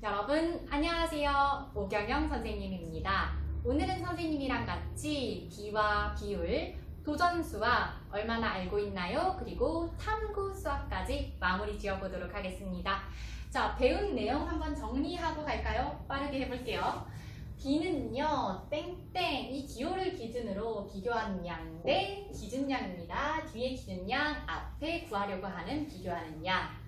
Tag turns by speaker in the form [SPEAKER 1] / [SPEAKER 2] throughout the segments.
[SPEAKER 1] 여러분 안녕하세요. 오경영 선생님입니다. 오늘은 선생님이랑 같이 비와 비율, 도전수와 얼마나 알고 있나요? 그리고 탐구 수학까지 마무리 지어보도록 하겠습니다. 자, 배운 내용 한번 정리하고 갈까요? 빠르게 해볼게요. 비는요, 땡땡, 이 기호를 기준으로 비교하는 양 대 기준량입니다. 뒤에 기준량, 앞에 구하려고 하는 비교하는 양.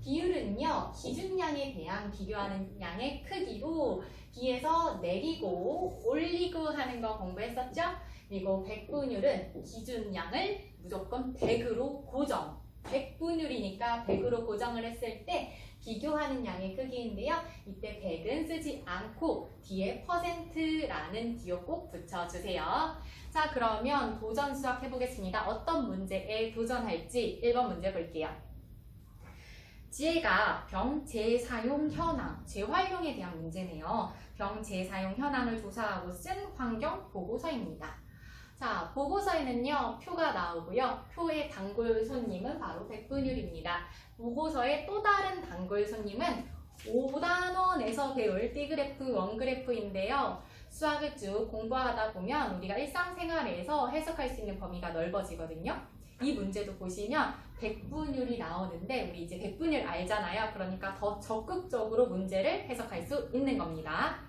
[SPEAKER 1] 비율은요, 기준량에 대한 비교하는 양의 크기로 비에서 내리고 올리고 하는 거 공부했었죠? 그리고 백분율은 기준량을 무조건 100으로 고정. 100분율이니까 100으로 고정을 했을 때 비교하는 양의 크기인데요. 이때 100은 쓰지 않고 뒤에 %라는 기호 꼭 붙여주세요. 자, 그러면 도전 수학 해보겠습니다. 어떤 문제에 도전할지 1번 문제 볼게요. 지혜가 병 재사용 현황, 재활용에 대한 문제네요. 병 재사용 현황을 조사하고 쓴 환경 보고서입니다. 자, 보고서에는요, 표가 나오고요. 표의 단골 손님은 바로 백분율입니다. 보고서의 또 다른 단골 손님은 5단원에서 배울 띠그래프, 원그래프인데요. 수학을 쭉 공부하다 보면 우리가 일상생활에서 해석할 수 있는 범위가 넓어지거든요. 이 문제도 보시면 백분율이 나오는데 우리 이제 백분율 알잖아요. 그러니까 더 적극적으로 문제를 해석할 수 있는 겁니다.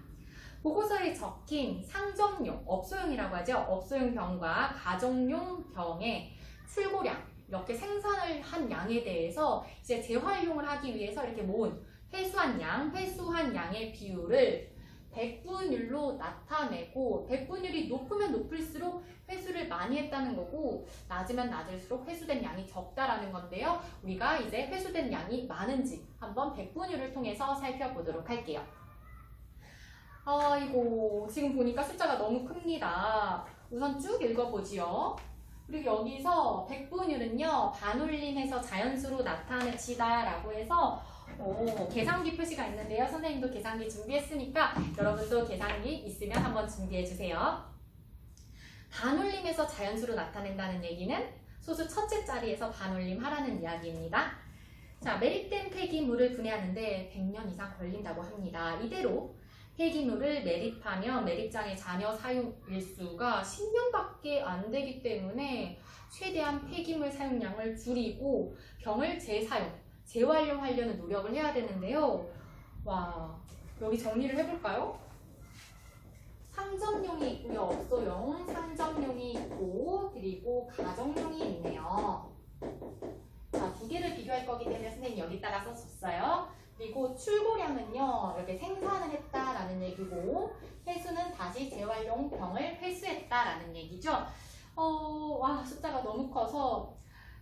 [SPEAKER 1] 보고서에 적힌 상점용, 업소용이라고 하죠. 업소용 병과 가정용 병의 출고량, 이렇게 생산을 한 양에 대해서 이제 재활용을 하기 위해서 이렇게 모은 회수한 양의 비율을 백분율로 나타내고, 백분율이 높으면 높을수록 회수를 많이 했다는 거고 낮으면 낮을수록 회수된 양이 적다라는 건데요. 우리가 이제 회수된 양이 많은지 한번 백분율을 통해서 살펴보도록 할게요. 이거 지금 보니까 숫자가 너무 큽니다. 우선 쭉 읽어보지요. 그리고 여기서 백분율은요, 반올림해서 자연수로 나타냅시다 라고 해서 계산기 표시가 있는데요. 선생님도 계산기 준비했으니까 여러분도 계산기 있으면 한번 준비해주세요. 반올림해서 자연수로 나타낸다는 얘기는 소수 첫째 자리에서 반올림 하라는 이야기입니다. 자, 매립된 폐기물을 분해하는데 100년 이상 걸린다고 합니다. 이대로 폐기물을 매립하면 매립장의 잔여 사용 일수가 10년밖에 안 되기 때문에 최대한 폐기물 사용량을 줄이고 병을 재사용, 재활용하려는 노력을 해야 되는데요. 와, 여기 정리를 해볼까요? 상점용이 있고요. 업소용, 상점용이 있고, 그리고 가정용이 있네요. 자, 두 개를 비교할 거기 때문에 선생님이 여기다가 썼어요. 그리고 출고량은요, 이렇게 생산을 했다라는 얘기고, 회수는 다시 재활용 병을 회수했다라는 얘기죠. 와, 숫자가 너무 커서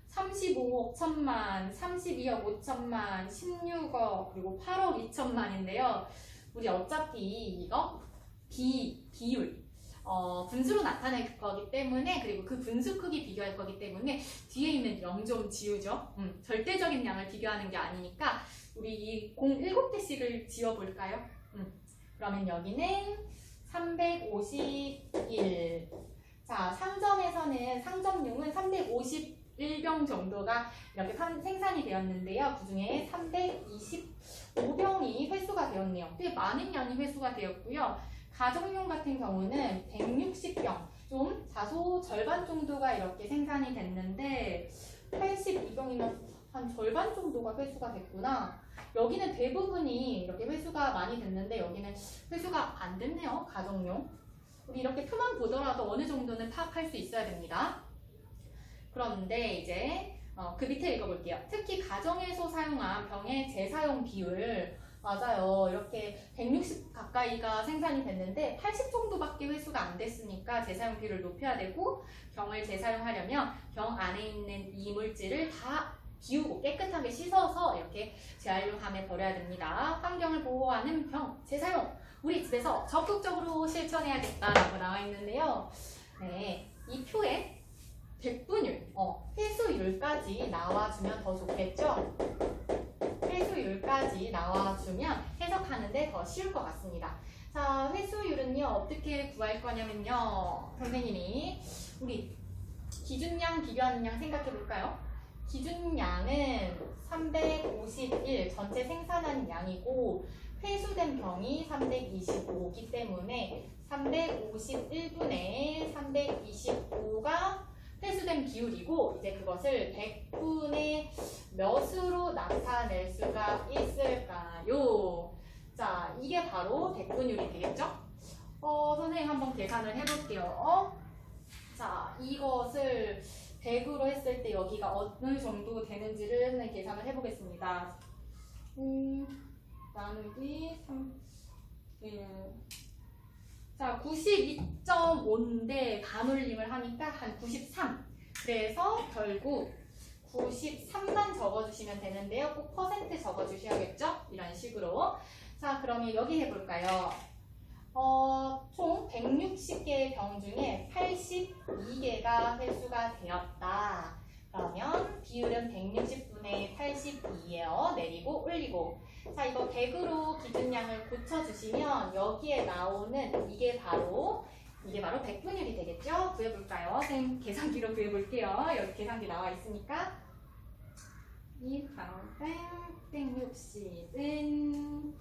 [SPEAKER 1] 35억 1천만, 32억 5천만, 16억, 그리고 8억 2천만인데요. 우리 어차피 이거 비율, 분수로 나타낼 거기 때문에, 그리고 그 분수 크기 비교할 거기 때문에 뒤에 있는 0 좀 지우죠. 절대적인 양을 비교하는 게 아니니까 우리 이 공 7개씩을 지워볼까요? 그러면 여기는 351. 자, 상점용은 351병 정도가 이렇게 생산이 되었는데요. 그 중에 325병이 회수가 되었네요. 꽤 많은 양이 회수가 되었고요. 가정용 같은 경우는 160병, 좀 다소 절반 정도가 이렇게 생산이 됐는데 82병이면 한 절반 정도가 회수가 됐구나. 여기는 대부분이 이렇게 회수가 많이 됐는데 여기는 회수가 안 됐네요. 가정용. 우리 이렇게 표만 보더라도 어느 정도는 파악할 수 있어야 됩니다. 그런데 이제 그 밑에 읽어볼게요. 특히 가정에서 사용한 병의 재사용 비율, 맞아요. 이렇게 160 가까이가 생산이 됐는데 80 정도밖에 회수가 안 됐으니까 재사용 비율을 높여야 되고, 병을 재사용하려면 병 안에 있는 이물질을 다 비우고 깨끗하게 씻어서 이렇게 재활용함에 버려야 됩니다. 환경을 보호하는 병 재사용, 우리 집에서 적극적으로 실천해야겠다라고 나와 있는데요. 네, 이 표에 백분율, 회수율까지 나와주면 더 좋겠죠? 회수율까지 나와주면 해석하는데 더 쉬울 것 같습니다. 자, 회수율은요, 어떻게 구할 거냐면요. 선생님이 우리 기준량, 비교하는 양 생각해 볼까요? 기준량은 351 전체 생산한 양이고 회수된 병이 325기 때문에 351분의 325가 회수된 비율이고 이제 그것을 100분의 몇으로 나타낼 수가 있을까요? 자, 이게 바로 100분율이 되겠죠? 선생님 한번 계산을 해볼게요. 자, 이것을 100으로 했을 때 여기가 어느 정도 되는지를 선생님 계산을 해보겠습니다. 나누기 3, 1. 자, 92.5인데 반올림을 하니까 한 93. 그래서 결국 93만 적어주시면 되는데요. 꼭 퍼센트 적어주셔야겠죠? 이런 식으로. 자, 그러면 여기 해볼까요? 총 160개의 병 중에 82개가 회수가 되었다. 그러면 비율은 160분의 82예요. 내리고 올리고. 자, 이거 100으로 기준량을 고쳐주시면 여기에 나오는 이게 바로 100분율이 되겠죠? 구해볼까요? 선생님 계산기로 구해볼게요. 여기 계산기 나와 있으니까. 160은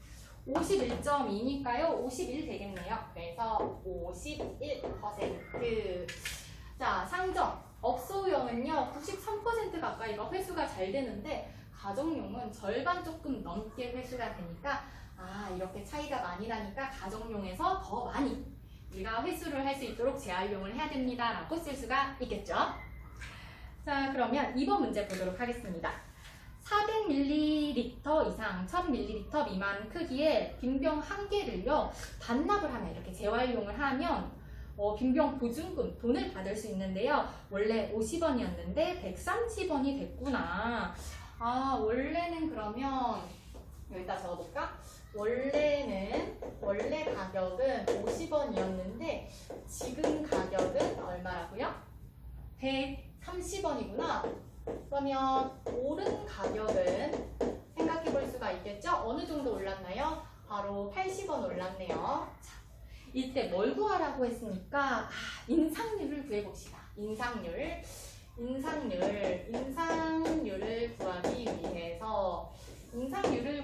[SPEAKER 1] 51.2니까요. 51 되겠네요. 그래서 51%. 자, 상정. 업소용은요, 93% 가까이가 회수가 잘 되는데 가정용은 절반 조금 넘게 회수가 되니까 이렇게 차이가 많이 나니까 가정용에서 더 많이 우리가 회수를 할 수 있도록 재활용을 해야 됩니다. 라고 쓸 수가 있겠죠. 자, 그러면 2번 문제 보도록 하겠습니다. 400ml 이상 1000ml 미만 크기의 빈병 1개를요 반납을 하면 이렇게 재활용을 하면 빈병 보증금 돈을 받을 수 있는데요. 원래 50원이었는데 130원이 됐구나. 원래는 그러면 여기다 적어볼까? 원래 가격은 50원이었는데 지금 가격은 얼마라고요? 130원이구나. 그러면 오른 가격은 생각해 볼 수가 있겠죠? 어느 정도 올랐나요? 바로 80원 올랐네요. 자, 이때 뭘 구하라고 했으니까 인상률을 구해봅시다. 인상률을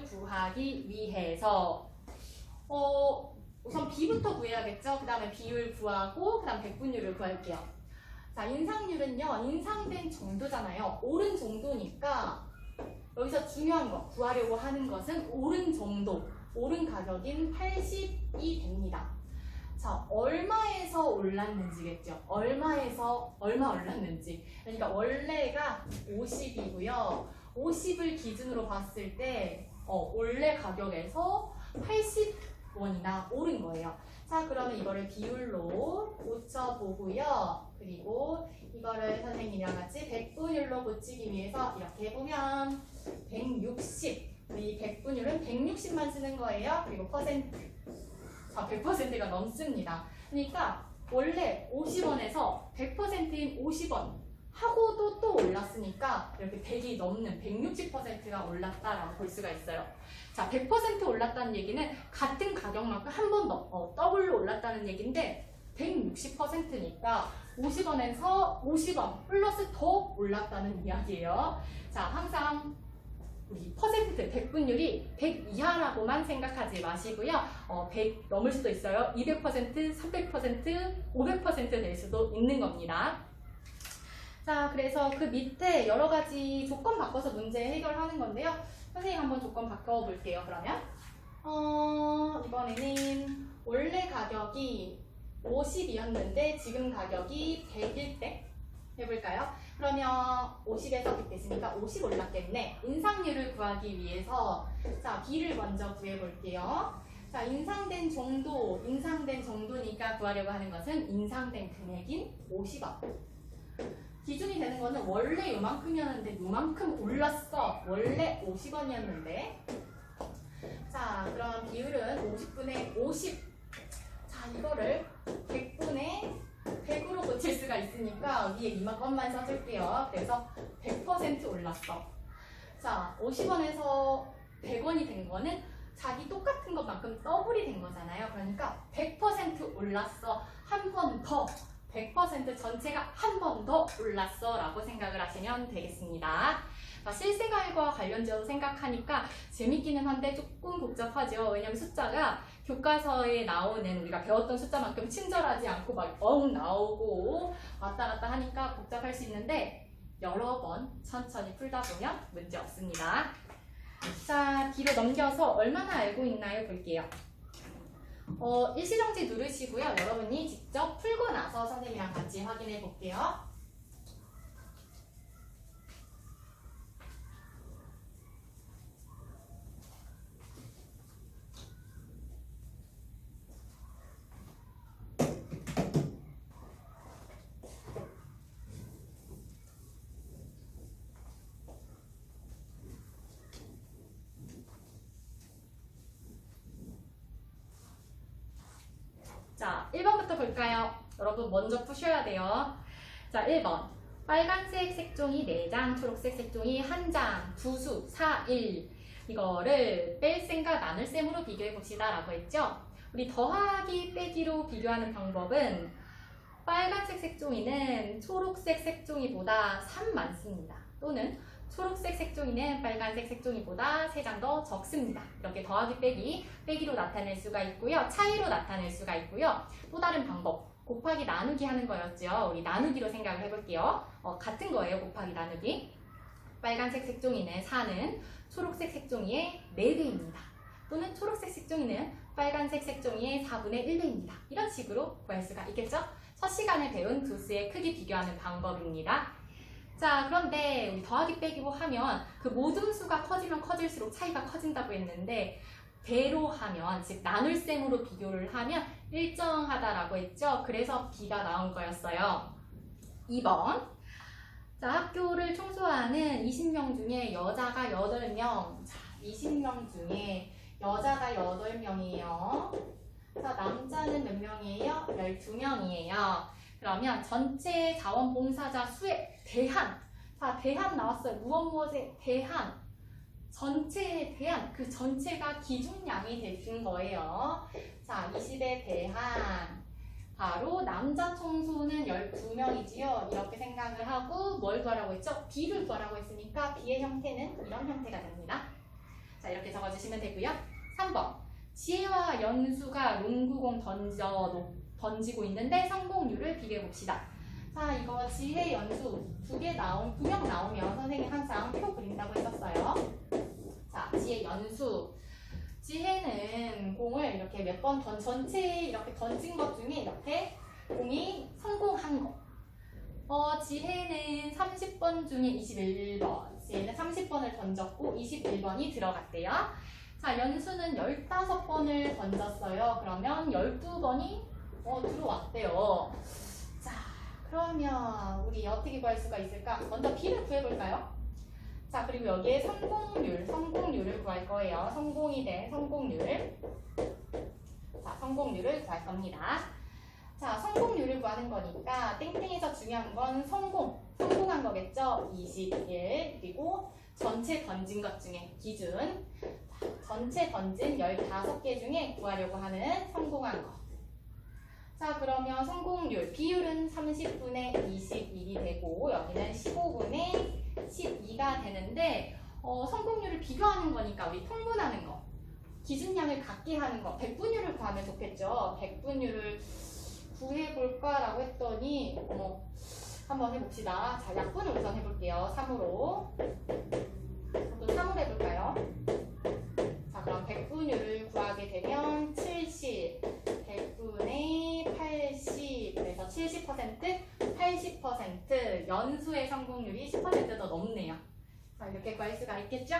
[SPEAKER 1] 구하기 위해서 우선 B부터 구해야겠죠? 그 다음에 비율 구하고 그 다음 백분율을 구할게요. 자, 인상률은요, 인상된 정도잖아요. 오른 정도니까 여기서 중요한 거, 구하려고 하는 것은 오른 정도, 오른 가격인 80이 됩니다. 자, 얼마에서 올랐는지겠죠? 얼마에서 얼마 올랐는지. 그러니까 원래가 50이고요. 50을 기준으로 봤을 때 원래 가격에서 80원이나 오른 거예요. 자, 그러면 이거를 비율로 고쳐보고요. 그리고 이거를 선생님이랑 같이 백분율로 고치기 위해서 이렇게 해보면 160. 이 백분율은 160만 쓰는 거예요. 그리고 퍼센트. 자, 100%가 넘습니다. 그러니까 원래 50원에서 100%인 50원 하고도 또 올랐으니까 이렇게 100이 넘는 160%가 올랐다라고 볼 수가 있어요. 자, 100% 올랐다는 얘기는 같은 가격만큼 한 번 더 더블로 올랐다는 얘기인데 160%니까 50원에서 50원 플러스 더 올랐다는 이야기예요. 자, 항상 우리 퍼센트, 백분율이 100 이하라고만 생각하지 마시고요. 100 넘을 수도 있어요. 200%, 300%, 500% 될 수도 있는 겁니다. 자, 그래서 그 밑에 여러 가지 조건 바꿔서 문제 해결하는 건데요. 선생님 한번 조건 바꿔볼게요. 그러면 이번에는 원래 가격이 50이었는데 지금 가격이 100일 때 해볼까요? 그러면 50에서 100 됐으니까 50 올랐겠네. 인상률을 구하기 위해서 자, B를 먼저 구해볼게요. 자, 인상된 정도니까 구하려고 하는 것은 인상된 금액인 50원. 기준이 되는 거는 원래 요만큼이었는데 요만큼 올랐어. 원래 50원이었는데. 자, 그럼 비율은 50분의 50. 자, 이거를 100분의 100으로 고칠 수가 있으니까 위에 이만큼만 써줄게요. 그래서 100% 올랐어. 자, 50원에서 100원이 된 거는 자기 똑같은 것만큼 더블이 된 거잖아요. 그러니까 100% 올랐어. 한 번 더. 100% 전체가 한 번 더 올랐어 라고 생각을 하시면 되겠습니다. 자, 실생활과 관련지어서 생각하니까 재밌기는 한데 조금 복잡하죠. 왜냐면 숫자가 교과서에 나오는 우리가 배웠던 숫자만큼 친절하지 않고 막 나오고 왔다 갔다 하니까 복잡할 수 있는데 여러 번 천천히 풀다 보면 문제 없습니다. 자, 뒤로 넘겨서 얼마나 알고 있나요? 볼게요. 일시정지 누르시고요. 여러분이 직접 풀고 나서 선생님이랑 같이 확인해 볼게요. 자, 1번부터 볼까요? 여러분 먼저 푸셔야 돼요. 자, 1번. 빨간색 색종이 4장, 초록색 색종이 1장, 두수 4, 1. 이거를 뺄셈과 나눌셈으로 비교해 봅시다 라고 했죠? 우리 더하기 빼기로 비교하는 방법은 빨간색 색종이는 초록색 색종이보다 3 많습니다. 또는 초록색 색종이는 빨간색 색종이보다 3장 더 적습니다. 이렇게 더하기 빼기로 나타낼 수가 있고요. 차이로 나타낼 수가 있고요. 또 다른 방법, 곱하기 나누기 하는 거였죠. 우리 나누기로 생각을 해볼게요. 같은 거예요. 곱하기 나누기. 빨간색 색종이는 4는 초록색 색종이의 4배입니다. 또는 초록색 색종이는 빨간색 색종이의 4분의 1배입니다. 이런 식으로 구할 수가 있겠죠? 첫 시간에 배운 두 수의 크기 비교하는 방법입니다. 자, 그런데 우리 더하기 빼기로 하면 그 모든 수가 커지면 커질수록 차이가 커진다고 했는데 배로 하면, 즉 나눌셈으로 비교를 하면 일정하다라고 했죠. 그래서 B가 나온 거였어요. 2번. 자, 학교를 청소하는 20명 중에 여자가 8명. 자, 20명 중에 여자가 8명이에요. 자, 남자는 몇 명이에요? 12명이에요. 그러면 전체 자원봉사자 수에 대한, 자, 대한 나왔어요. 무엇에 대한, 전체에 대한, 그 전체가 기준량이 되는 거예요. 자, 20에 대한, 바로 남자 청소는 12명이지요. 이렇게 생각을 하고 뭘 구하라고 했죠? B를 구하라고 했으니까 B의 형태는 이런 형태가 됩니다. 자, 이렇게 적어주시면 되고요. 3번. 지혜와 연수가 농구공 던지고 있는데 성공률을 비교해 봅시다. 자, 이거 지혜, 연수 두 명 나오면 선생님이 항상 표 그린다고 했었어요. 자, 지혜, 연수. 지혜는 공을 이렇게 몇 번 전체에 이렇게 던진 것 중에 이렇게 공이 성공한 거. 지혜는 30번 중에 21번. 지혜는 30번을 던졌고 21번이 들어갔대요. 자, 연수는 15번을 던졌어요. 그러면 12번이 들어왔대요. 자, 그러면 우리 어떻게 구할 수가 있을까? 먼저 B를 구해볼까요? 자, 그리고 여기에 성공률을 구할 거예요. 성공이 된 성공률. 자, 성공률을 구할 겁니다. 자, 성공률을 구하는 거니까 땡땡에서 중요한 건 성공한 거겠죠? 21. 그리고 전체 던진 것 중에 기준. 전체 던진 15개 중에 구하려고 하는 성공한 거. 자, 그러면 성공률, 비율은 30분의 21이 되고 여기는 15분의 12가 되는데 성공률을 비교하는 거니까 우리 통분하는 거, 기준량을 같게 하는 거, 백분율을 구하면 좋겠죠. 백분율을 구해볼까라고 했더니 한번 해봅시다. 자, 약분을 우선 해볼게요. 3으로. 또 3으로 해볼까요? 자, 그럼 백분율을 구하게 되면 70, 100분의 80, 그래서 70%, 80%, 연수의 성공률이 10% 더 높네요. 자, 이렇게 구할 수가 있겠죠?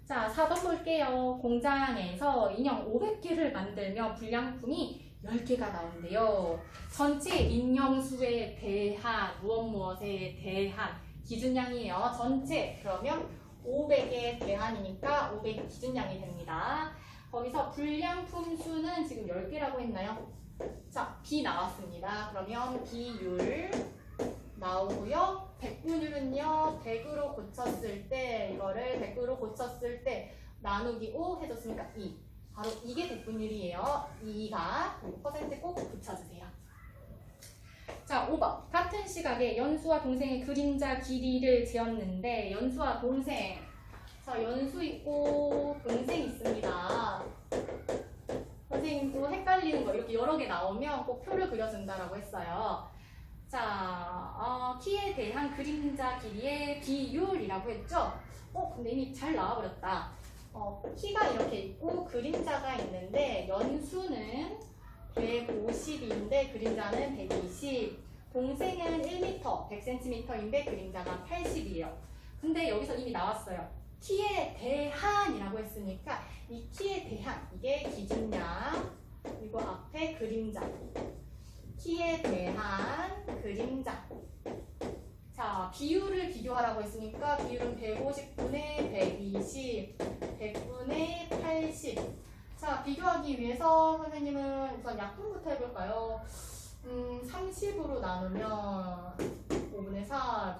[SPEAKER 1] 자, 4번 볼게요. 공장에서 인형 500개를 만들며 불량품이 10개가 나온대요. 전체 인형수에 대한, 무엇에 대한 기준량이에요. 전체, 그러면 500에 대한이니까 500이 기준량이 됩니다. 거기서 불량품 수는 지금 10개라고 했나요? 자, B 나왔습니다. 그러면 B율 나오고요. 백분율은요, 100으로 고쳤을 때, 이거를 100으로 고쳤을 때 나누기 5 해줬으니까 2. 바로 이게 백분율이에요. 2가 %꼭 붙여주세요. 자, 자, 5번. 같은 시각에 연수와 동생의 그림자 길이를 재었는데 연수와 동생. 자, 연수 있고 동생 있습니다. 선생님도 헷갈리는 거 이렇게 여러 개 나오면 꼭 표를 그려준다라고 했어요. 자, 키에 대한 그림자 길이의 비율이라고 했죠? 근데 이미 잘 나와버렸다. 키가 이렇게 있고 그림자가 있는데 연수는 150인데 그림자는 120. 동생은 1m, 100cm인데 그림자가 80이에요. 근데 여기서 이미 나왔어요. 키에 대한이라고 했으니까 이 키에 대한 이게 기준량 그리고 앞에 그림자. 키에 대한 그림자. 자, 비율을 비교하라고 했으니까 비율은 150분의 120, 100분의 80. 자, 비교하기 위해서 선생님은 우선 약분부터 해볼까요? 30으로 나누면 5분의 4,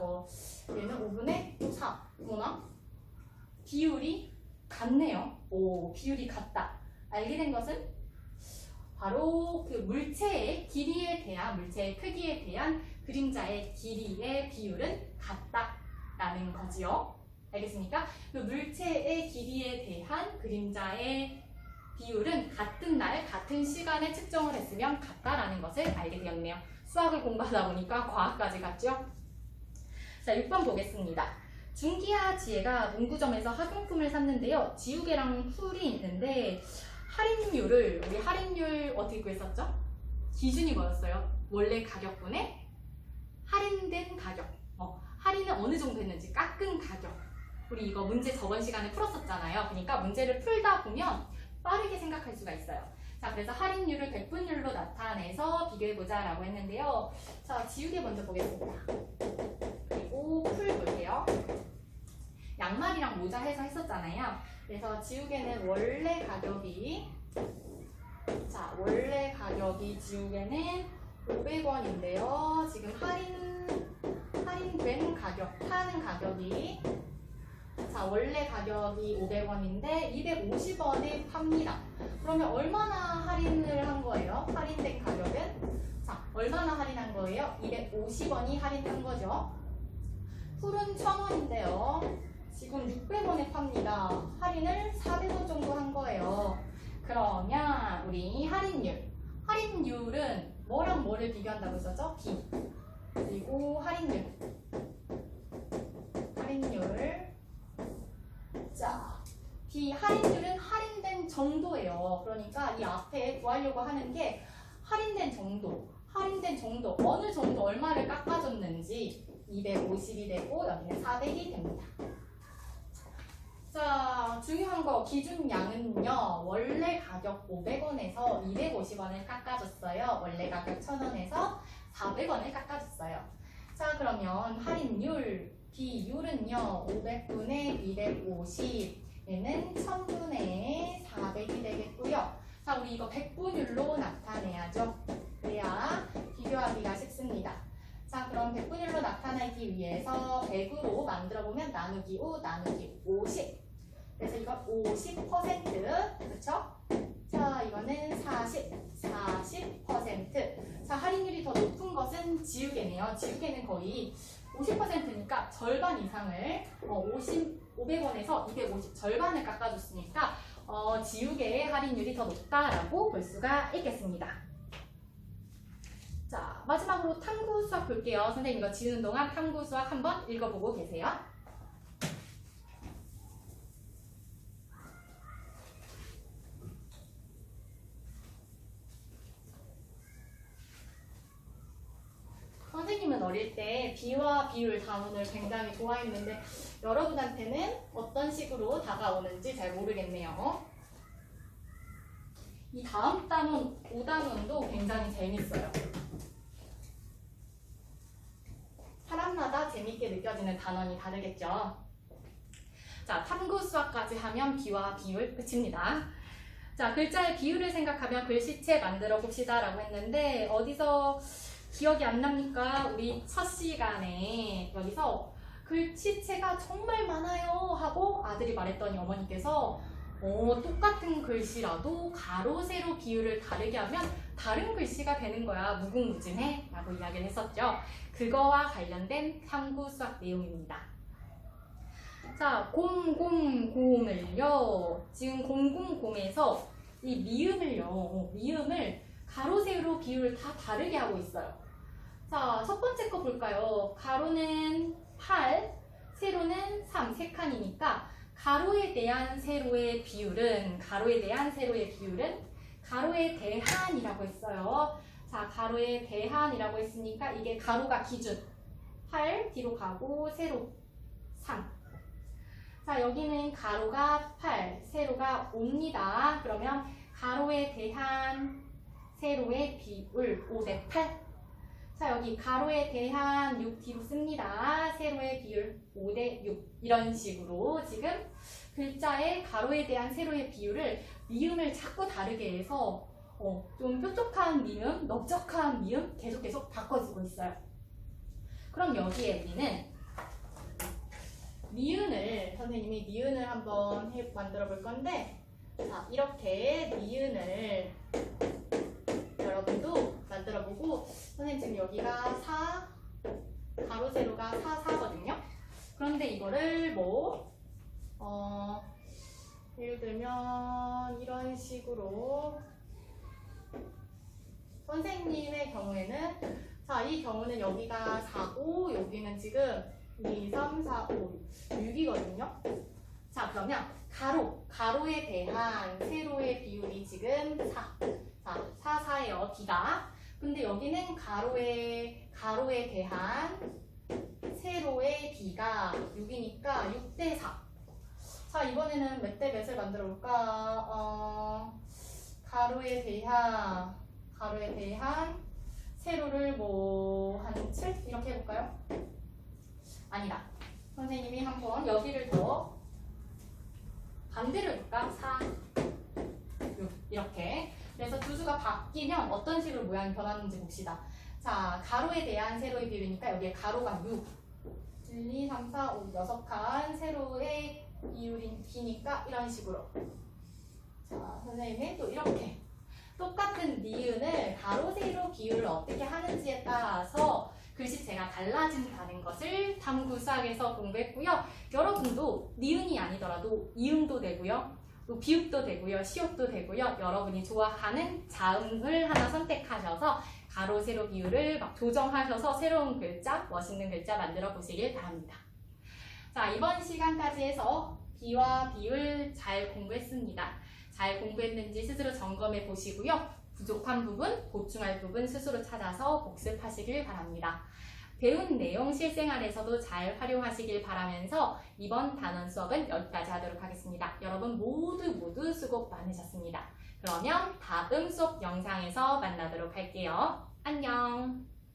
[SPEAKER 1] 얘는 5분의 4. 뭐나? 비율이 같네요. 오, 비율이 같다. 알게 된 것은 바로 그 물체의 길이에 대한, 물체의 크기에 대한 그림자의 길이의 비율은 같다라는 거지요. 알겠습니까? 그 물체의 길이에 대한 그림자의 비율은 같은 날, 같은 시간에 측정을 했으면 같다라는 것을 알게 되었네요. 수학을 공부하다 보니까 과학까지 갔죠? 자, 6번 보겠습니다. 준기와 지혜가 문구점에서 학용품을 샀는데요. 지우개랑 풀이 있는데 할인율을, 우리 할인율 어떻게 구했었죠? 기준이 뭐였어요? 원래 가격분의 할인된 가격. 할인은 어느 정도 했는지 깎은 가격. 우리 이거 문제 저번 시간에 풀었었잖아요. 그러니까 문제를 풀다 보면 빠르게 생각할 수가 있어요. 자, 그래서 할인율을 백분율로 나타내서 비교해보자 라고 했는데요. 자, 지우개 먼저 보겠습니다. 그리고 풀 볼게요. 양말이랑 모자 해서 했었잖아요. 그래서 지우개는 원래 가격이, 자, 원래 가격이 지우개는 500원인데요. 지금 할인된 가격, 파는 가격이, 자, 원래 가격이 500원인데 250원에 팝니다. 그러면 얼마나 할인을 한 거예요? 할인된 가격은? 자, 얼마나 할인한 거예요? 250원이 할인한 거죠. 풀은 1000원인데요. 지금 600원에 팝니다. 할인을 400원 정도 한 거예요. 그러면 우리 할인율은 뭐랑 뭐를 비교한다고 했었죠? 비. 그리고 할인율. 자, 할인율은 할인된 정도예요. 그러니까 이 앞에 구하려고 하는 게 할인된 정도, 어느 정도 얼마를 깎아줬는지 250이 되고 여기는 400이 됩니다. 자, 중요한 거 기준량은요. 원래 가격 500원에서 250원을 깎아줬어요. 원래 가격 1000원에서 400원을 깎아줬어요. 자, 그러면 할인율, 비율은요. 500분의 250, 얘는 1000분의 400이 되겠고요. 자, 우리 이거 100분율로 나타내야죠. 그래야 비교하기가 쉽습니다. 자, 그럼 100분율로 나타내기 위해서 100으로 만들어보면 나누기 5, 나누기 50. 그래서 이건 50%, 그렇죠? 자, 이거는 40%. 자, 할인율이 더 높은 것은 지우개네요. 지우개는 거의 50%니까 절반 이상을 500원에서 250 절반을 깎아줬으니까 지우개의 할인율이 더 높다라고 볼 수가 있겠습니다. 자, 마지막으로 탐구 수학 볼게요. 선생님 이거 지우는 동안 탐구 수학 한번 읽어보고 계세요. 선생님은 어릴 때 비와 비율 단원을 굉장히 좋아했는데 여러분한테는 어떤 식으로 다가오는지 잘 모르겠네요. 이 다음 단원, 5단원도 굉장히 재밌어요. 사람마다 재밌게 느껴지는 단원이 다르겠죠. 자, 탐구 수학까지 하면 비와 비율 끝입니다. 자, 글자의 비율을 생각하면 글씨체 만들어 봅시다 라고 했는데 어디서 기억이 안 납니까? 우리 첫 시간에 여기서 글씨체가 정말 많아요 하고 아들이 말했더니 어머니께서 똑같은 글씨라도 가로, 세로 비율을 다르게 하면 다른 글씨가 되는 거야. 무궁무진해? 라고 이야기를 했었죠. 그거와 관련된 탐구 수학 내용입니다. 자, 000을요. 지금 000에서 이 미음을 가로, 세로 비율을 다 다르게 하고 있어요. 자, 첫 번째 거 볼까요? 가로는 8, 세로는 3, 3칸이니까 가로에 대한 세로의 비율은 가로에 대한이라고 했어요. 자, 가로에 대한이라고 했으니까 이게 가로가 기준 8 뒤로 가고 세로 3. 자, 여기는 가로가 8, 세로가 5입니다. 그러면 가로에 대한 세로의 비율 5대 8. 자, 여기 가로에 대한 6 뒤로 씁니다. 세로의 비율 5대 6. 이런 식으로 지금 글자의 가로에 대한 세로의 비율을 미음을 자꾸 다르게 해서 좀 뾰족한 미음, 넓적한 미음 계속 바꿔주고 있어요. 그럼 여기에 우리는 선생님이 니은을 한번 만들어 볼 건데, 자, 이렇게 니은을 여러분도 만들어 보고, 선생님 지금 여기가 4, 가로 세로가 4, 4거든요. 그런데 이거를 예를 들면 이런 식으로 선생님의 경우에는, 자, 이 경우는 여기가 4고 여기는 지금 2, 3, 4, 5, 6이거든요. 자, 그러면 가로에 대한 세로의 비율이 지금 4. 자, 4, 4예요, D가. 근데 여기는 가로에 대한 세로의 B가 6이니까 6대 4. 자, 이번에는 몇 대 몇을 만들어 볼까? 가로에 대한 세로를 한 7? 이렇게 해볼까요? 아니다. 선생님이 한번 여기를 더 반대로 해볼까? 4, 6 이렇게. 그래서 두 수가 바뀌면 어떤 식으로 모양이 변하는지 봅시다. 자, 가로에 대한 세로의 비율이니까 여기에 가로가 6, 1, 2, 3, 4, 5, 6칸, 세로의 비율인 B니까 이런 식으로. 자, 선생님이 또 이렇게 똑같은 니은을 가로, 세로 비율을 어떻게 하는지에 따라서 글씨체가 달라진다는 것을 탐구 수학에서 공부했고요. 여러분도 니은이 아니더라도 이음도 되고요. 또 비읍도 되고요. 시옷도 되고요. 여러분이 좋아하는 자음을 하나 선택하셔서 가로, 세로 비율을 막 조정하셔서 새로운 글자, 멋있는 글자 만들어 보시길 바랍니다. 자, 이번 시간까지 해서 비와 비율 잘 공부했습니다. 잘 공부했는지 스스로 점검해 보시고요. 부족한 부분, 보충할 부분 스스로 찾아서 복습하시길 바랍니다. 배운 내용 실생활에서도 잘 활용하시길 바라면서 이번 단원 수업은 여기까지 하도록 하겠습니다. 여러분 모두 수고 많으셨습니다. 그러면 다음 수업 영상에서 만나도록 할게요. 안녕!